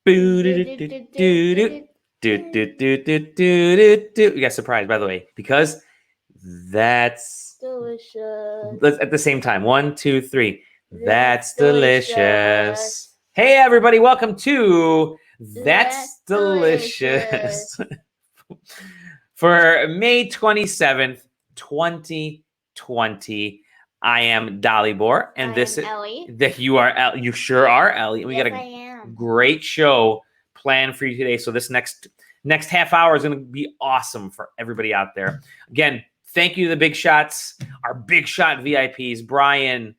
You got surprised, by the way, because that's delicious. Let's at the same time. 1, 2, 3. That's delicious. delicious. Hey, everybody, welcome to That's Delicious. For May 27th, 2020. I am Dalibor, and this is Ellie. that you are. You sure are, Ellie. We got I a am. great show planned for you today. So this next half hour is going to be awesome for everybody out there. Again, thank you to the big shots, our big shot VIPs, Brian,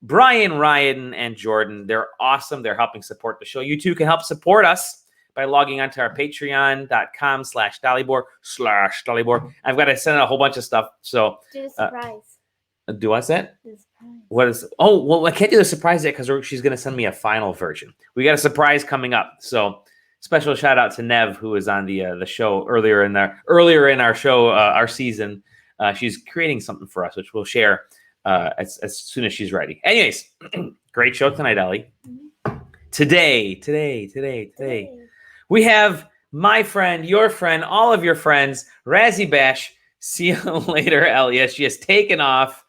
Ryan, and Jordan. They're awesome. They're helping support the show. You too can help support us by logging onto our patreon.com/Dalibor. I've got to send out a whole bunch of stuff. So do a surprise. Do what's that? What is? Oh, well, I can't do the surprise yet because she's going to send me a final version. We got a surprise coming up. So special shout out to Nev, who was on the show earlier in our show, our season. She's creating something for us, which we'll share as soon as she's ready. Anyways, great show tonight, Ellie. Today, we have my friend, your friend, all of your friends, Razzy Bash. See you later, Ellie. She has taken off,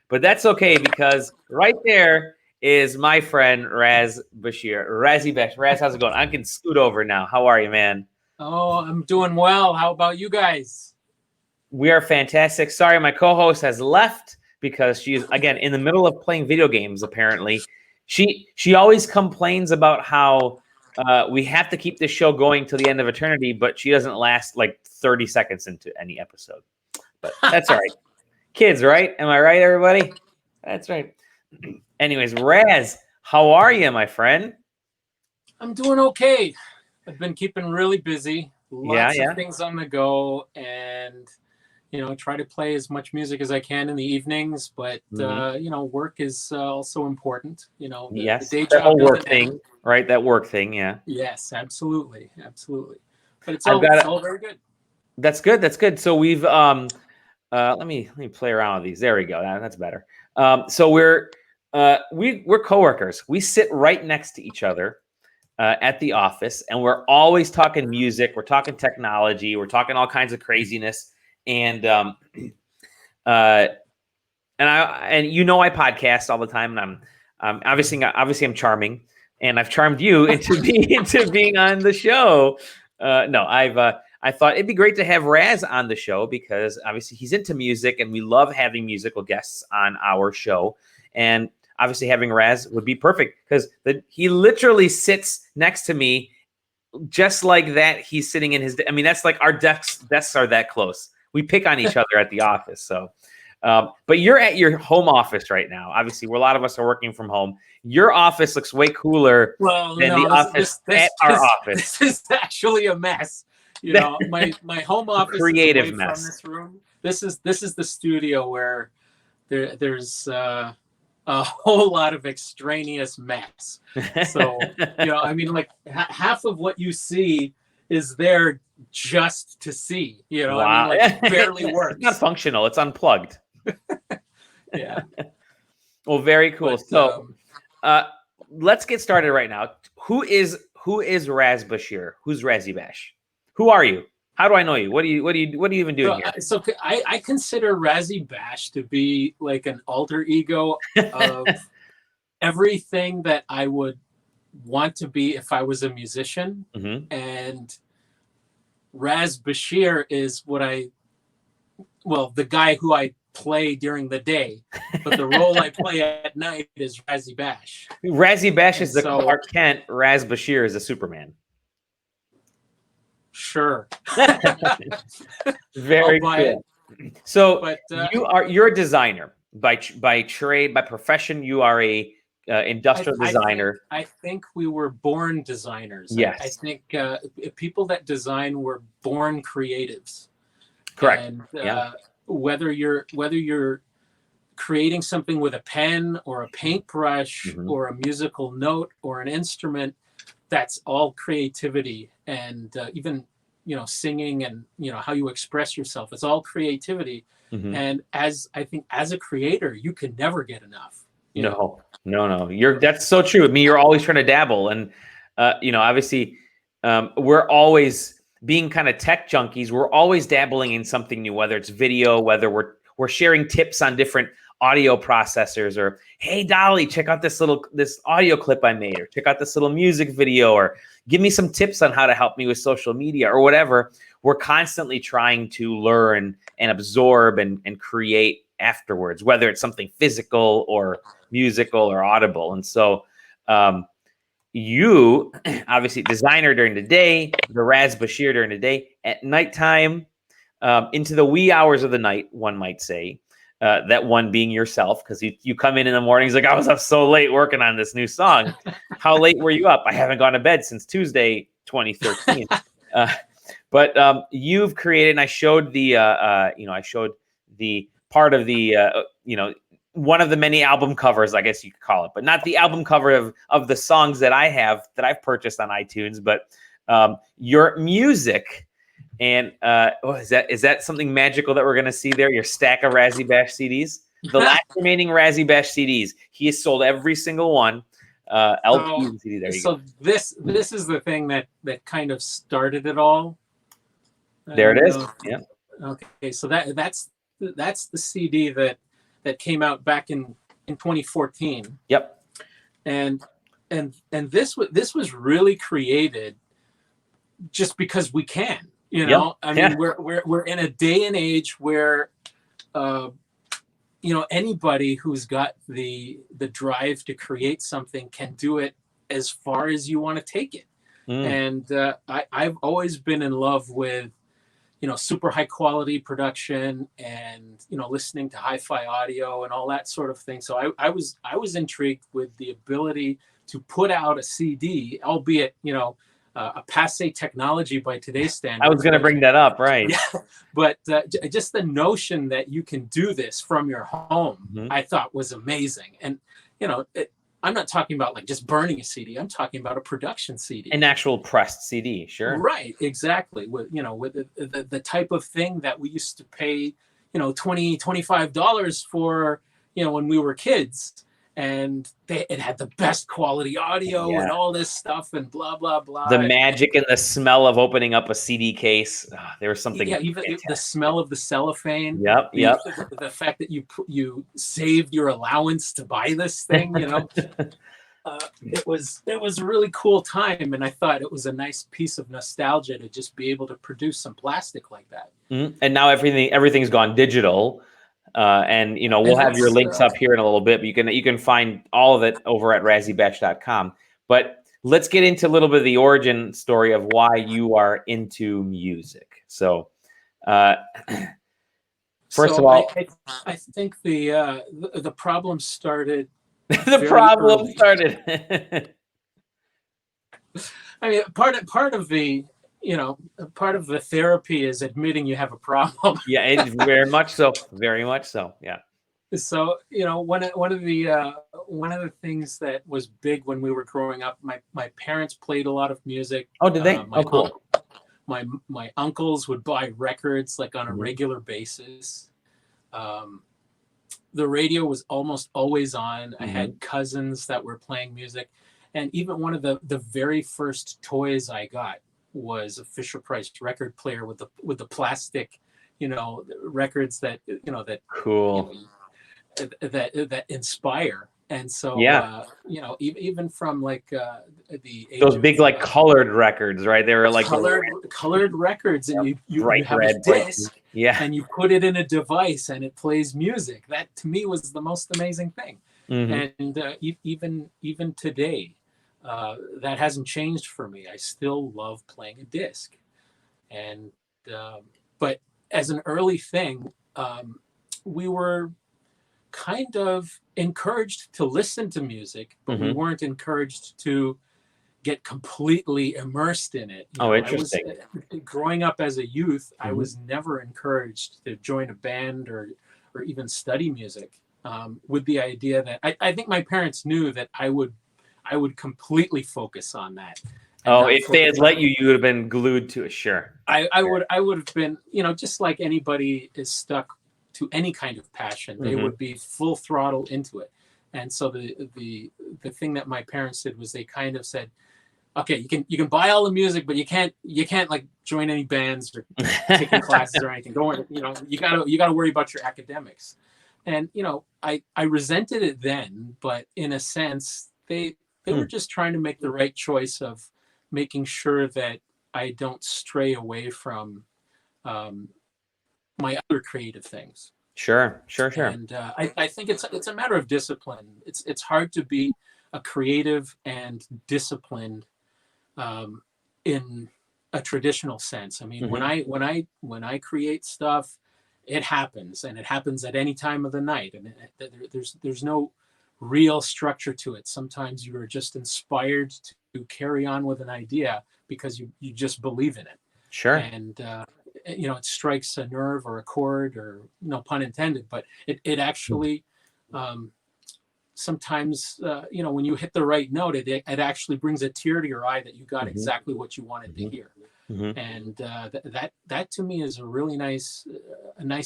but that's okay because right there is my friend Raz Bashir, Razzy Bash. Raz, how's it going? I can scoot over now. How are you, man? Oh, I'm doing well. How about you guys? We are fantastic. Sorry, my co-host has left because she's again in the middle of playing video games. Apparently, she always complains about how we have to keep this show going till the end of eternity, but she doesn't last like 30 seconds into any episode. But that's all right. Kids, right? Am I right, everybody? That's right. Anyways, Raz, how are you, my friend? I'm doing okay. I've been keeping really busy. Lots of things on the go, and try to play as much music as I can in the evenings. But work is also important. Yes, the day that job work thing, right? That work thing, yeah. Yes, absolutely. But it's all very good. That's good. That's good. So we've let me play around with these. There we go. That's better. So we're coworkers. We sit right next to each other at the office, and we're always talking music. We're talking technology. We're talking all kinds of craziness. And I podcast all the time, and I'm obviously I'm charming, and I've charmed you into being on the show. I thought it'd be great to have Raz on the show because obviously he's into music and we love having musical guests on our show. And obviously having Raz would be perfect because he literally sits next to me just like that. He's sitting in his, that's like our desks are that close. We pick on each other at the office. So, but you're at your home office right now. Obviously, a lot of us are working from home. Your office looks way cooler than the office at our office. This is actually a mess. My home office creative is away mess from this room. This is the studio where there's a whole lot of extraneous mess. So like half of what you see is there just to see. Wow. It barely works. It's not functional. It's unplugged. Yeah. Well, very cool. So let's get started right now. Who is Raz Bashir? Who's Razzy Bash? Who are you? How do I know you? What are you even doing here? So I consider Razzy Bash to be like an alter ego of everything that I would want to be if I was a musician. Mm-hmm. And Raz Bashir is the guy who I play during the day, but the role I play at night is Razzy Bash. Razzy Bash is the Clark Kent. Raz Bashir is the Superman. Sure. Very good. So you're a designer by trade, by profession. You are a industrial designer. I think we were born designers. Yes. I think people that design were born creatives. Correct. And whether you're creating something with a pen or a paintbrush or a musical note or an instrument, that's all creativity. And even singing and how you express yourself, it's all creativity. And as a creator, you can never get enough. No. That's so true. I mean, you're always trying to dabble, and obviously we're always being kind of tech junkies. We're always dabbling in something new, whether it's video, whether we're sharing tips on different audio processors, or hey Dali, check out this audio clip I made, or check out this little music video, or give me some tips on how to help me with social media or whatever. We're constantly trying to learn and absorb and create afterwards, whether it's something physical or musical or audible. And so you obviously designer during the day, the Raz Bashir during the day, at nighttime, into the wee hours of the night, one might say, that one being yourself, because you come in the mornings like, I was up so late working on this new song. How late were you up? I haven't gone to bed since Tuesday 2013. But you've created, and I showed the part of the one of the many album covers, I guess you could call it, but not the album cover of the songs that I've purchased on iTunes, but your music. And is that something magical that we're going to see there? Your stack of Razzy Bash CDs, the last remaining Razzy Bash CDs. He has sold every single one. LP and CD. There you go. This is the thing that kind of started it all. There it is. Yeah. Okay, so that's the CD that came out back in 2014. Yep. And this was really created just because we can. You know, I mean, we're in a day and age where, anybody who's got the drive to create something can do it as far as you want to take it. And I've always been in love with, super high quality production and, listening to hi-fi audio and all that sort of thing. So I was intrigued with the ability to put out a CD, albeit, a passe technology by today's standards. I was going to bring that up, right? Yeah, but just the notion that you can do this from your home, I thought was amazing. And I'm not talking about like just burning a CD. I'm talking about a production CD, an actual pressed CD. Sure, right? Exactly. With with the type of thing that we used to pay, $25 for, when we were kids. And it had the best quality audio and all this stuff and blah, blah, blah. The magic and the smell of opening up a CD case. There was something. Yeah, even the smell of the cellophane. Yep. The fact that you saved your allowance to buy this thing, it was a really cool time. And I thought it was a nice piece of nostalgia to just be able to produce some plastic like that. And now everything's gone digital. And we'll have your links up here in a little bit, but you can find all of it over at razzybash.com. But let's get into a little bit of the origin story of why you are into music. So, first of all, I think the problem started. The problem started. I mean, part of the part of the therapy is admitting you have a problem. Yeah, very much so. Very much so. Yeah. So, one of the things that was big when we were growing up, my parents played a lot of music. Oh, did they? Cool. My uncles would buy records like on a regular basis. The radio was almost always on. I had cousins that were playing music. And even one of the very first toys I got was a Fisher-Price record player with the plastic, records that cool, that inspire. And so even from like the age those big like colored records, right? They were like colored records, and you have red, a disc, and you put it in a device and it plays music. That to me was the most amazing thing. And even today, that hasn't changed for me. I still love playing a disc, and but as an early thing, we were kind of encouraged to listen to music, but we weren't encouraged to get completely immersed in it. Interesting. Growing up as a youth, I was never encouraged to join a band or even study music, with the idea that I think my parents knew that I would completely focus on that. Oh, if they had let you, you would have been glued to it. Sure. I would have been, just like anybody is stuck to any kind of passion, they would be full throttle into it. And so the thing that my parents did was they kind of said, okay, you can buy all the music, but you can't like join any bands or take any classes or anything. Don't worry, you gotta worry about your academics. And I resented it then, but in a sense, they were just trying to make the right choice of making sure that I don't stray away from my other creative things. Sure. And I think it's a matter of discipline. It's hard to be a creative and disciplined in a traditional sense. I mean, when I create stuff, it happens, and it happens at any time of the night, and there's no real structure to it. Sometimes you are just inspired to carry on with an idea because you just believe in it. Sure. And it strikes a nerve or a chord, or no pun intended, but it actually sometimes when you hit the right note, it actually brings a tear to your eye that you got exactly what you wanted to hear. And that to me is a really nice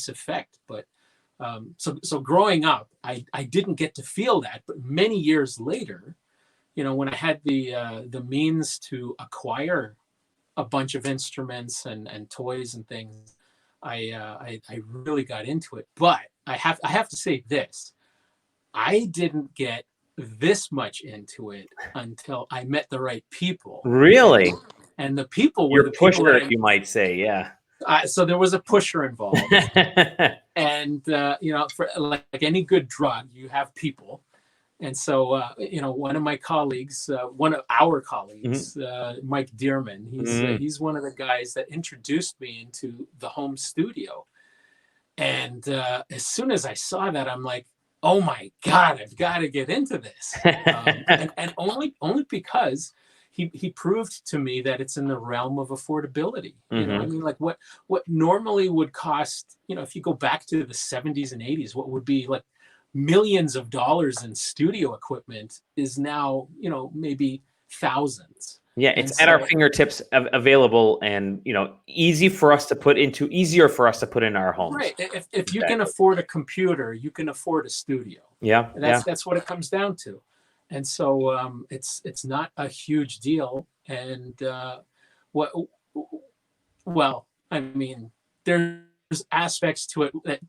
effect. But so growing up, I didn't get to feel that, but many years later, when I had the means to acquire a bunch of instruments and toys and things, I really got into it. But I have to say this: I didn't get this much into it until I met the right people. Really? And the people were Your the pusher, people if you might say, yeah. So there was a pusher involved. And for like any good drug, you have people. And so one of my colleagues, one of our colleagues, Mike Dearman, he's one of the guys that introduced me into the home studio. And as soon as I saw that, I'm like, oh my God, I've got to get into this. And only because he proved to me that it's in the realm of affordability. I mean, like what normally would cost, if you go back to the 70s and 80s, what would be like millions of dollars in studio equipment is now, maybe thousands. Yeah, it's at our fingertips, available, and easier for us to put in our homes. Right. If you can afford a computer, you can afford a studio. Yeah, and that's what it comes down to. And so it's not a huge deal. And I mean, there's aspects to it that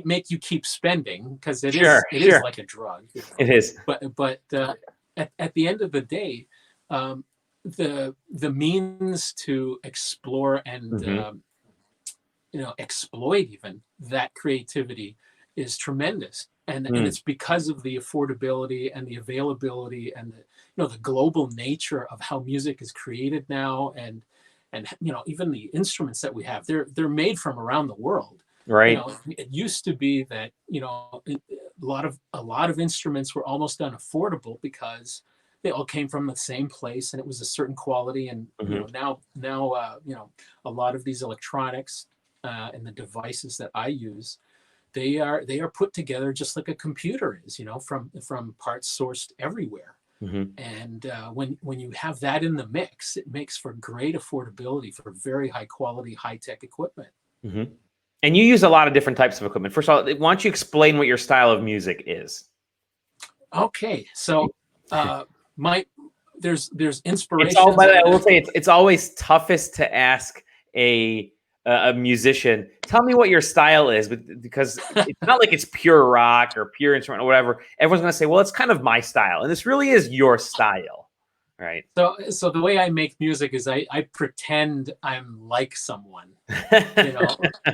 make you keep spending, because it is like a drug. It is. But at the end of the day, the means to explore and exploit even that creativity is tremendous. And it's because of the affordability and the availability and the global nature of how music is created now, and even the instruments that we have, they're made from around the world. Right. It used to be that a lot of instruments were almost unaffordable because they all came from the same place and it was a certain quality. And now a lot of these electronics and the devices that I use, they are put together just like a computer is, from parts sourced everywhere. And when you have that in the mix, it makes for great affordability for very high quality, high tech equipment. And you use a lot of different types of equipment. First of all, why don't you explain what your style of music is? Okay, so there's inspiration. I will say it's always toughest to ask a musician, tell me what your style is, because it's not like it's pure rock or pure instrument or whatever. Everyone's going to say, well, it's kind of my style, and this really is your style, right? So the way I make music is I pretend I'm like someone,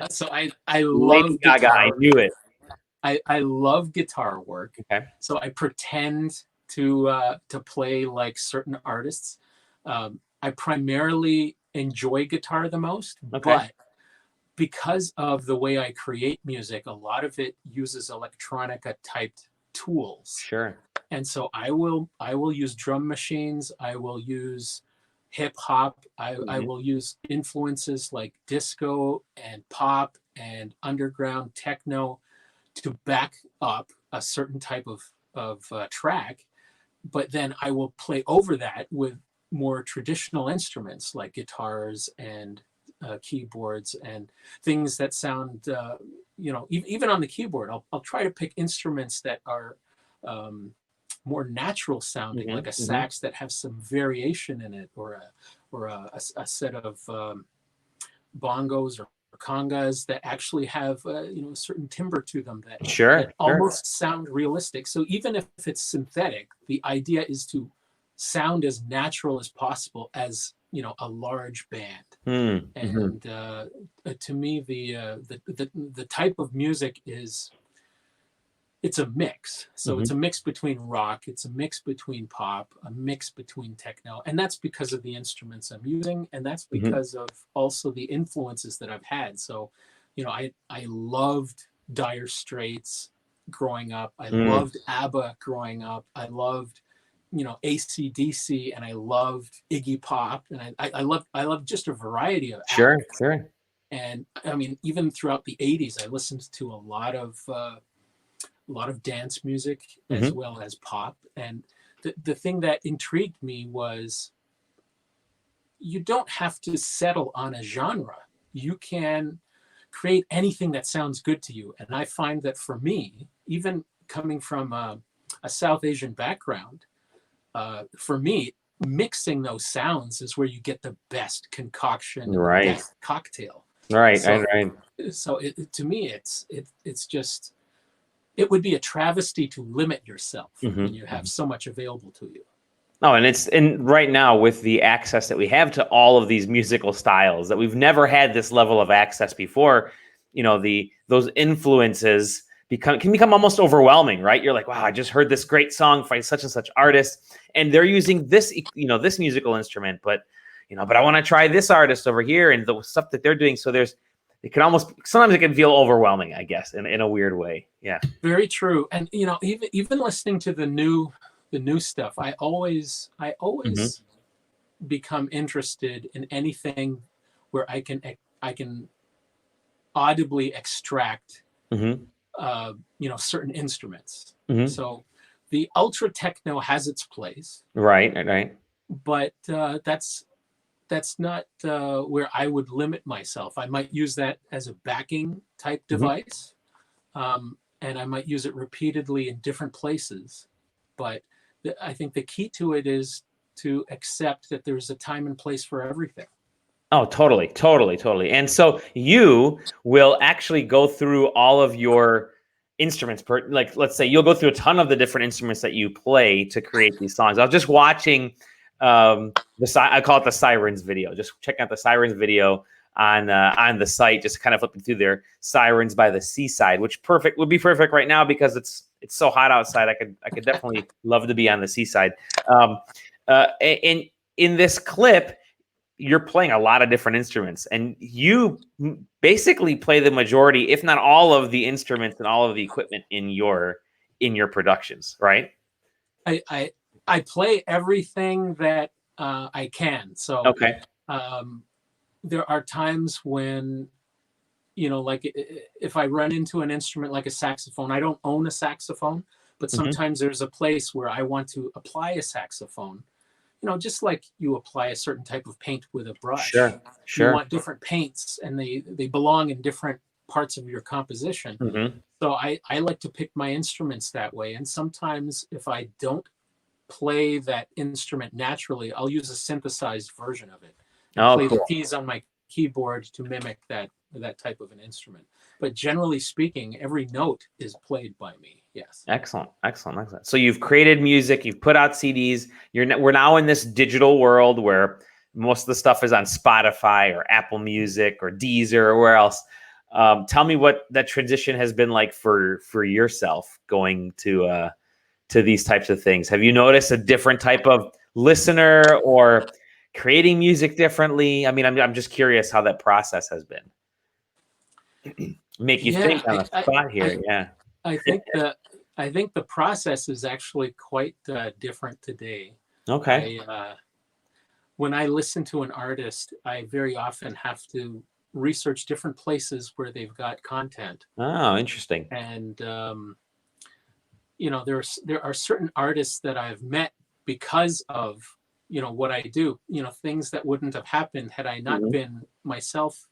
So I love Gaga. I knew it. I love guitar work. Okay. So I pretend to play like certain artists. I primarily enjoy guitar the most, but because of the way I create music, a lot of it uses electronica typed tools. Sure. And so I will use drum machines. I will use hip hop. I will use influences like disco and pop and underground techno to back up a certain type of track. But then I will play over that with more traditional instruments like guitars and keyboards and things that sound, even on the keyboard, I'll try to pick instruments that are more natural sounding, like a sax that has some variation in it, or a set of bongos or congas that actually have you know, a certain timbre to them that almost sound realistic. So even if it's synthetic, the idea is to sound as natural as possible as, you know, a large band. And to me, the type of music is, it's a mix. So it's a mix between rock, it's a mix between pop, a mix between techno. And that's because of the instruments I'm using. And that's because of also the influences that I've had. So, you know, I loved Dire Straits growing up. I loved ABBA growing up. I loved, you know, AC/DC, and I loved Iggy Pop. And I loved just a variety of acts. And I mean, even throughout the 80s, I listened to a lot of dance music as well as pop. And the thing that intrigued me was, you don't have to settle on a genre. You can create anything that sounds good to you. And I find that for me, even coming from a South Asian background, for me, mixing those sounds is where you get the best concoction, the best cocktail. So to me, it's just, it would be a travesty to limit yourself when you have so much available to you. Oh, and right now, with the access that we have to all of these musical styles, that we've never had this level of access before, you know, those influences can become almost overwhelming, right? You're like, wow, I just heard this great song by such and such artist, and they're using this, you know, this musical instrument, but I want to try this artist over here and the stuff that they're doing. So sometimes it can feel overwhelming, I guess, in a weird way. Yeah. Very true. And, you know, even listening to the new stuff, I always become interested in anything where I can audibly extract, you know, certain instruments. So the ultra techno has its place. Right. But that's not where I would limit myself. I might use that as a backing type device, and I might use it repeatedly in different places. But I think the key to it is to accept that there's a time and place for everything. Oh, totally. And so you will actually go through all of your instruments, like, let's say you'll go through a ton of the different instruments that you play to create these songs. I was just watching I call it the Sirens video. Just check out the Sirens video on the site, just kind of flipping through there. Sirens by the Seaside, which would be perfect right now because it's so hot outside. I could definitely love to be on the seaside. And in this clip, you're playing a lot of different instruments, and you basically play the majority, if not all, of the instruments and all of the equipment in your productions, right? I play everything that I can. So there are times when, you know, like if I run into an instrument like a saxophone, I don't own a saxophone, but sometimes there's a place where I want to apply a saxophone. You know, just like you apply a certain type of paint with a brush. Sure. You want different paints, and they belong in different parts of your composition. So I like to pick my instruments that way. And sometimes if I don't play that instrument naturally, I'll use a synthesized version of it. Play the keys on my keyboard to mimic that type of an instrument. But generally speaking, every note is played by me. Yes. Excellent. So you've created music, you've put out CDs. We're now in this digital world where most of the stuff is on Spotify or Apple Music or Deezer or where else. Tell me what that transition has been like for yourself going to these types of things. Have you noticed a different type of listener or creating music differently? I mean, I'm just curious how that process has been. Make you think on the spot here. I think the process is actually quite different today. Okay. When I listen to an artist, I very often have to research different places where they've got content. Oh, interesting. And you know, there are certain artists that I've met because of, you know, what I do. You know, things that wouldn't have happened had I not been myself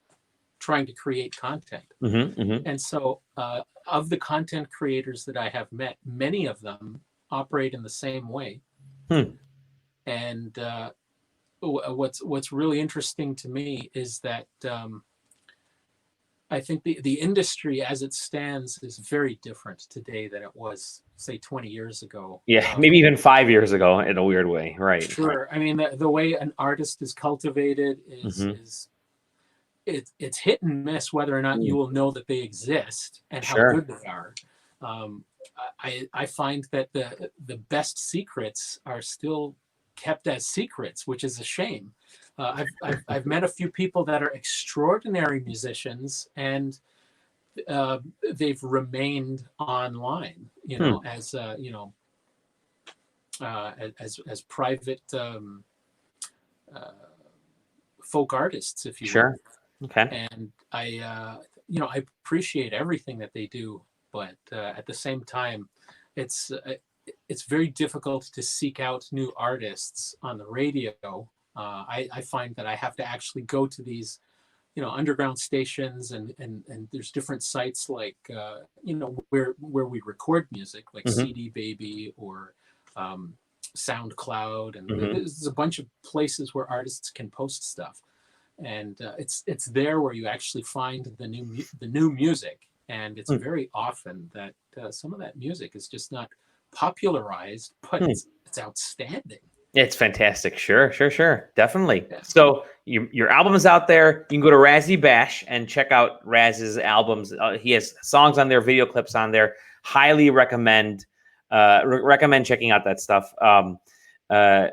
trying to create content. And so of the content creators that I have met, many of them operate in the same way. Hmm. And what's really interesting to me is that I think the industry as it stands is very different today than it was, say, 20 years ago. Yeah, maybe even 5 years ago in a weird way, right? Sure. I mean, the way an artist is cultivated is it's hit and miss whether or not you will know that they exist and how good they are. I find that the best secrets are still kept as secrets, which is a shame. I've met a few people that are extraordinary musicians, and they've remained online, you know, as you know, as private folk artists, if you will. Okay. And I, you know, I appreciate everything that they do, but at the same time, it's very difficult to seek out new artists on the radio. I find that I have to actually go to these, you know, underground stations, and there's different sites like you know, where we record music, like CD Baby or SoundCloud, and there's a bunch of places where artists can post stuff, and it's there where you actually find the new music, and it's very often that some of that music is just not popularized, but it's outstanding. It's fantastic. Sure. Definitely. Yeah. So your album is out there. You can go to Razzy Bash and check out Raz's albums. He has songs on there, video clips on there. Highly recommend checking out that stuff. Well,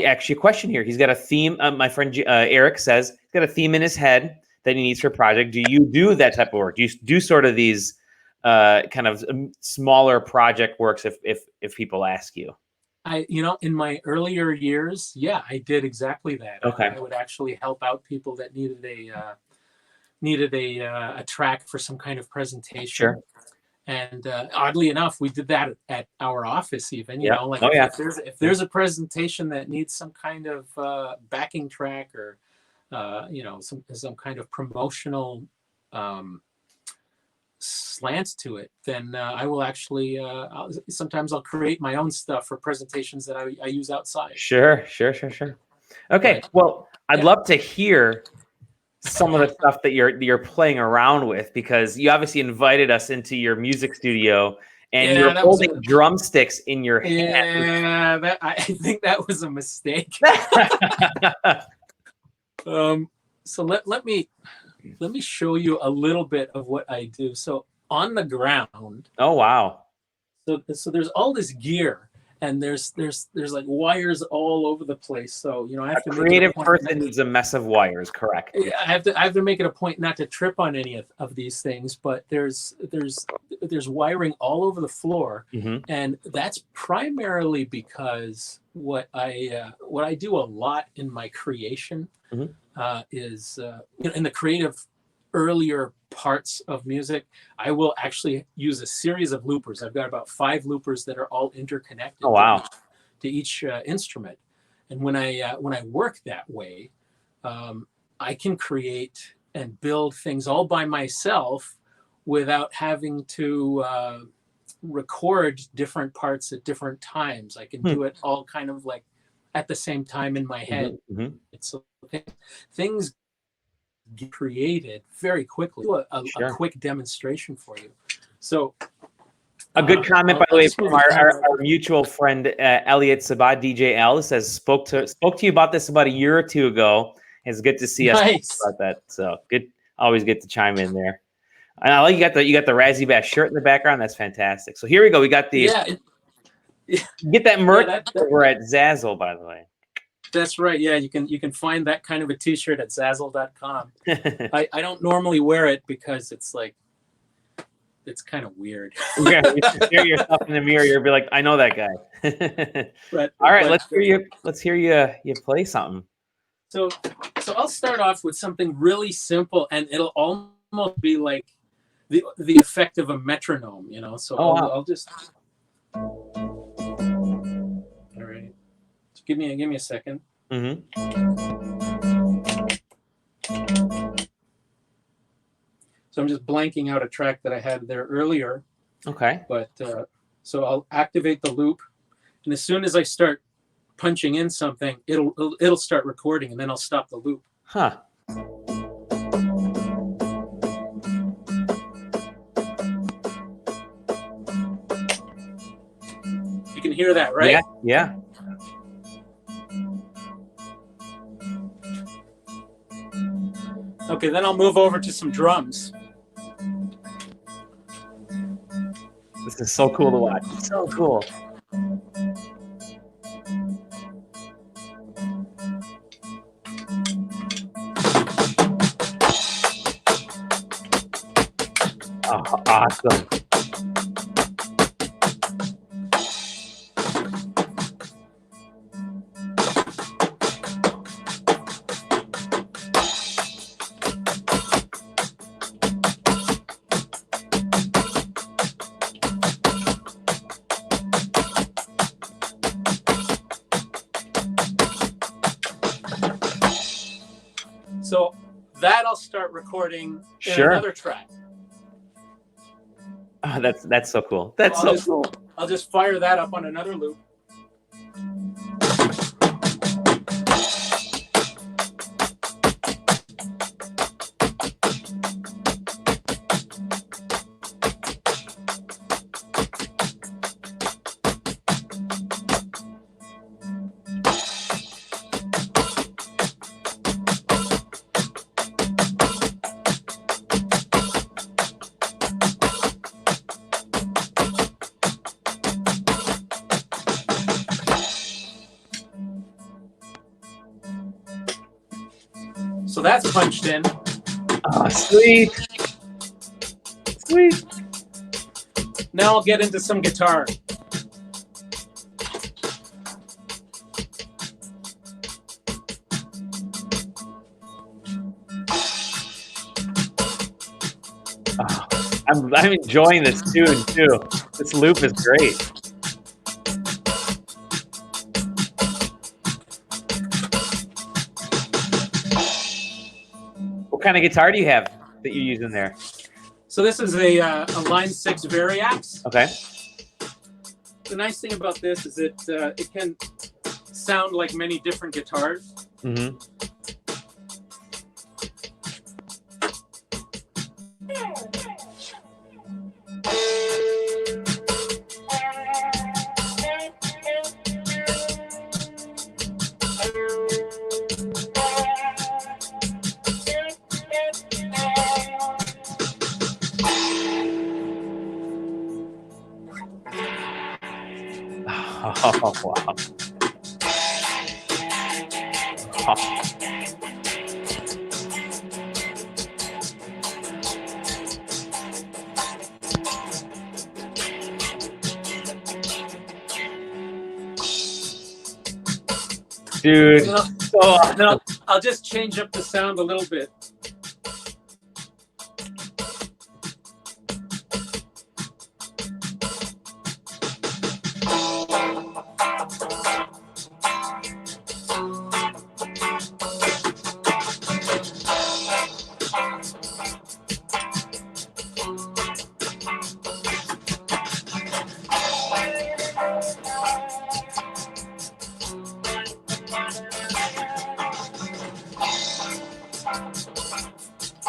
actually, a question here. He's got a theme. My friend Eric says he's got a theme in his head that he needs for a project. Do you do that type of work? Do you do sort of these kind of smaller project works if people ask you? You know, in my earlier years, yeah, I did exactly that. Okay. I would actually help out people that needed a track for some kind of presentation. Sure. And oddly enough, we did that at our office even, you know, like if there's a presentation that needs some kind of backing track or, you know, some kind of promotional slant to it, then I will actually sometimes I'll create my own stuff for presentations that I use outside. Sure. Okay, well, I'd love to hear some of the stuff that you're playing around with, because you obviously invited us into your music studio and you're holding drumsticks in your hand. Yeah, I think that was a mistake. So let me show you a little bit of what I do. So on the ground. Oh wow. So there's all this gear, and there's like wires all over the place. So, you know, I have to make creative person needs a mess of wires, correct? I have to make it a point not to trip on any of these things, but there's wiring all over the floor, and that's primarily because what I do a lot in my creation is you know, in the creative earlier parts of music, I will actually use a series of loopers. I've got about 5 loopers that are all interconnected. Oh, wow. To each instrument. And when I work that way, I can create and build things all by myself without having to record different parts at different times. I can do it all kind of like at the same time in my head. It's things get created very quickly. A quick demonstration for you. So a good comment, by the way, from our mutual friend Elliot Sabat, DJ L, says spoke to you about this about a year or two ago. It's good to see us talk about that. So good, always good to chime in there. And I like you got the Razzy Bash shirt in the background. That's fantastic. So here we go. We got the get that merch over at Zazzle, by the way. That's right. Yeah, you can find that kind of a T-shirt at Zazzle.com. I don't normally wear it because it's like, it's kind of weird. Yeah, you stare yourself in the mirror. You'll be like, I know that guy. All right, let's hear you play something. So I'll start off with something really simple, and it'll almost be like the effect of a metronome, you know. So I'll just. All right. So give me a second. So I'm just blanking out a track that I had there earlier. Okay. But So I'll activate the loop, and as soon as I start punching in something, it'll start recording, and then I'll stop the loop. Huh. You can hear that, right? Yeah. Yeah. Okay, then I'll move over to some drums. This is so cool to watch. It's so cool. Oh, awesome. So that I'll start recording in Sure. another track. Oh, that's so cool. That's I'll so cool. I'll just fire that up on another loop. So that's punched in. Oh, sweet. Sweet. Now I'll get into some guitar. Oh, I'm enjoying this tune too. This loop is great. What kind of guitar do you have that you use in there? So this is a Line 6 Variax. Okay. The nice thing about this is it can sound like many different guitars. Mm-hmm. Oh, wow. Oh. Dude, so awesome. I'll just change up the sound a little bit.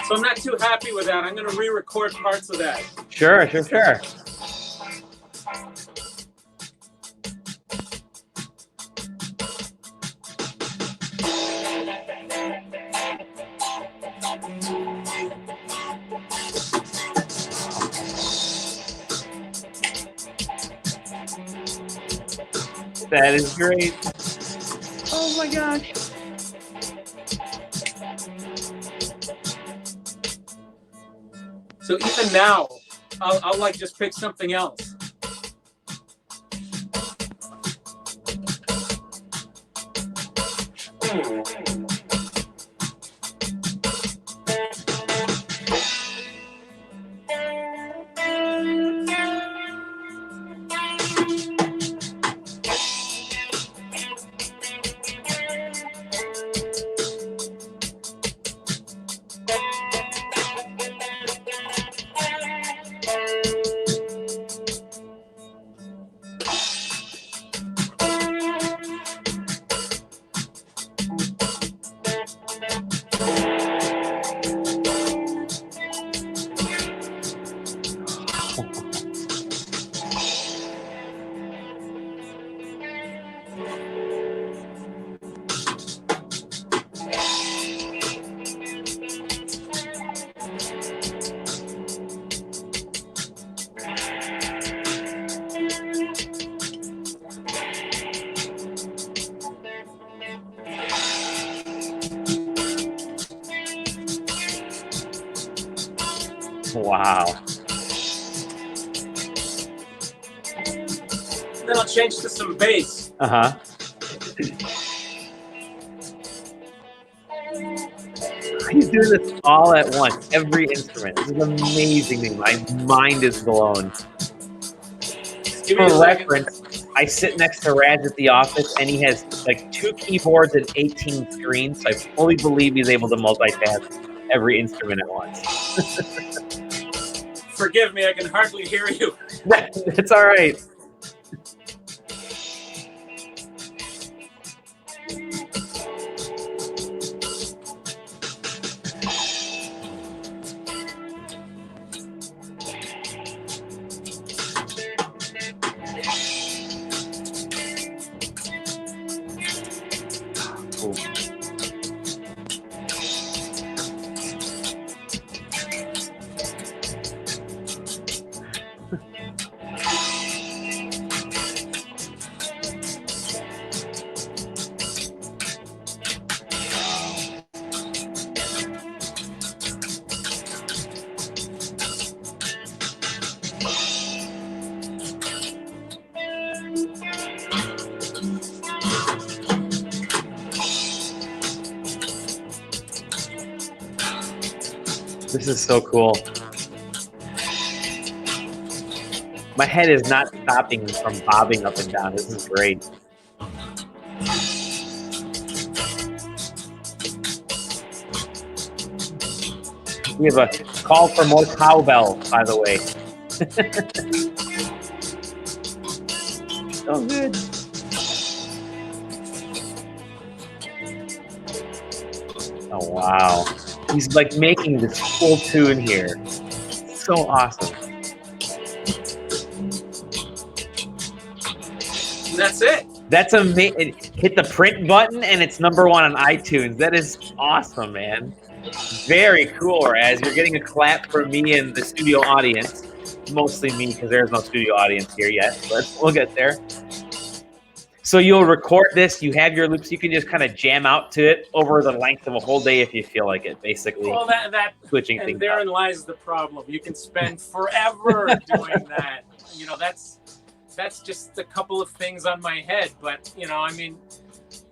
So I'm not too happy with that. I'm going to re-record parts of that. Sure. That is great. Oh my gosh. So even now, I'll like just pick something else. Wow. Then I'll change to some bass. Uh-huh. He's doing this all at once, every instrument. This is amazing. My mind is blown. Give me a For second. reference, I sit next to Raz at the office, and he has like 2 keyboards and 18 screens. So I fully believe he's able to multitask every instrument at once. Forgive me, I can hardly hear you. That's all right. This is so cool. My head is not stopping from bobbing up and down. This is great. We have a call for more cowbell, by the way. So good. Oh, wow. He's like making this full tune here. So awesome. And that's it. That's amazing. Hit the print button and it's #1 on iTunes. That is awesome, man. Very cool, Raz. You're getting a clap from me and the studio audience. Mostly me because there's no studio audience here yet, but we'll get there. So you'll record this, you have your loops, you can just kind of jam out to it over the length of a whole day if you feel like it, basically. Well, that switching and things therein up. lies the problem. You can spend forever doing that. You know, that's just a couple of things on my head. But, you know, I mean,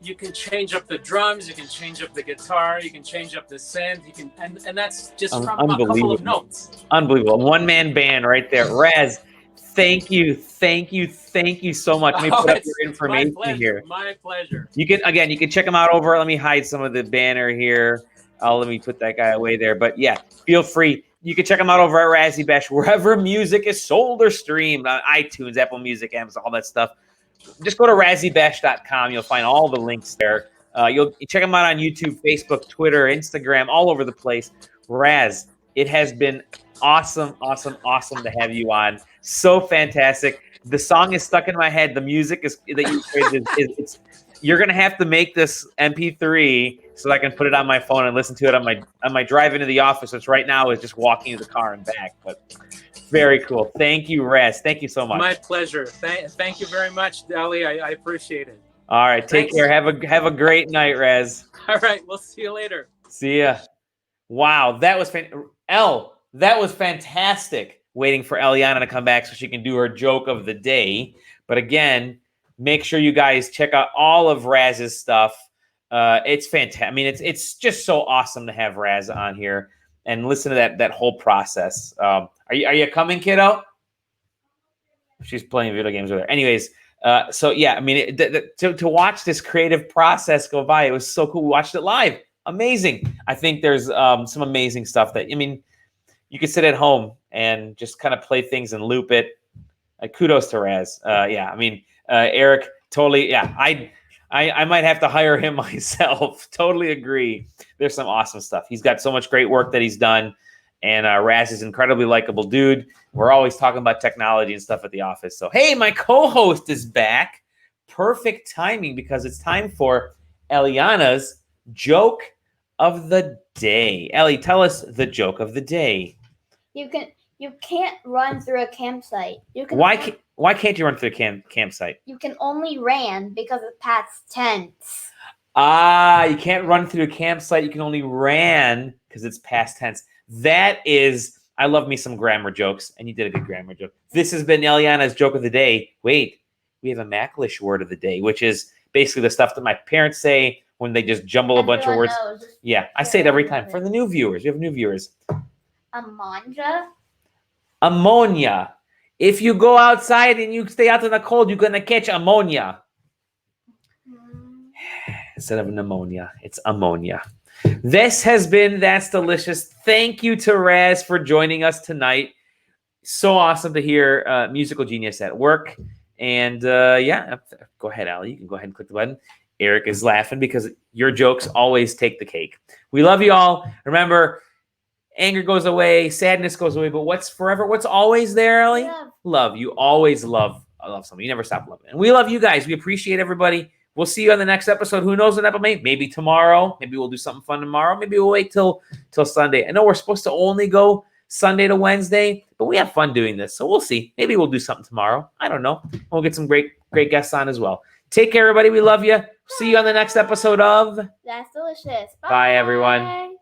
you can change up the drums, you can change up the guitar, you can change up the synth, you can, and that's just from a couple of notes. Unbelievable. One-man band right there. Raz, thank you so much. Let me put up your information here. My pleasure. You can check them out over. Let me hide some of the banner here. Let me put that guy away there. But yeah, feel free. You can check them out over at Razzy Bash, wherever music is sold or streamed on iTunes, Apple Music, Amazon, all that stuff. Just go to razzybash.com. You'll find all the links there. You'll check them out on YouTube, Facebook, Twitter, Instagram, all over the place. Raz, it has been awesome to have you on. So fantastic. The song is stuck in my head. The music is that you created is you're gonna have to make this MP3 so that I can put it on my phone and listen to it on my drive into the office, which right now is just walking to the car and back. But very cool. Thank you, Raz. Thank you so much. My pleasure. Thank you very much, Dali. I appreciate it. All right, take care. Have a great night, Raz. All right, we'll see you later. See ya. Wow, that was that was fantastic. Waiting for Eliana to come back so she can do her joke of the day. But again, make sure you guys check out all of Raz's stuff. It's fantastic. I mean, it's just so awesome to have Raz on here and listen to that whole process. Are you coming, kiddo? She's playing video games with her. Anyways, so yeah, I mean, to watch this creative process go by, it was so cool. We watched it live. Amazing. I think there's some amazing stuff that, I mean, you could sit at home and just kind of play things and loop it. Kudos to Raz. Yeah, I mean, Eric, totally. Yeah, I might have to hire him myself. Totally agree. There's some awesome stuff. He's got so much great work that he's done. And Raz is an incredibly likable dude. We're always talking about technology and stuff at the office. So, hey, my co-host is back. Perfect timing because it's time for Eliana's joke of the day. Ellie, tell us the joke of the day. You can't run through a campsite. Why can't you run through a campsite? You can only ran because it's past tense. You can't run through a campsite. You can only ran because it's past tense. That is, I love me some grammar jokes, and you did a good grammar joke. This has been Eliana's joke of the day. Wait, we have a Macklish word of the day, which is basically the stuff that my parents say when they just jumble a bunch of words. Knows. Yeah, I say it every time. For the new viewers, we have new viewers. Amanja. Ammonia. If you go outside and you stay out in the cold, you're going to catch ammonia. Instead of pneumonia, it's ammonia. This has been That's Delicious. Thank you to Raz for joining us tonight. So awesome to hear musical genius at work. And yeah, go ahead, Allie. You can go ahead and click the button. Eric is laughing because your jokes always take the cake. We love you all. Remember, anger goes away, sadness goes away, but what's forever? What's always there, Ellie? Love. You always love something. You never stop loving. And we love you guys. We appreciate everybody. We'll see you on the next episode. Who knows when that may? Maybe tomorrow. Maybe we'll do something fun tomorrow. Maybe we'll wait till Sunday. I know we're supposed to only go Sunday to Wednesday, but we have fun doing this. So we'll see. Maybe we'll do something tomorrow. I don't know. We'll get some great guests on as well. Take care, everybody. We love you. See you on the next episode of That's Delicious. Bye everyone.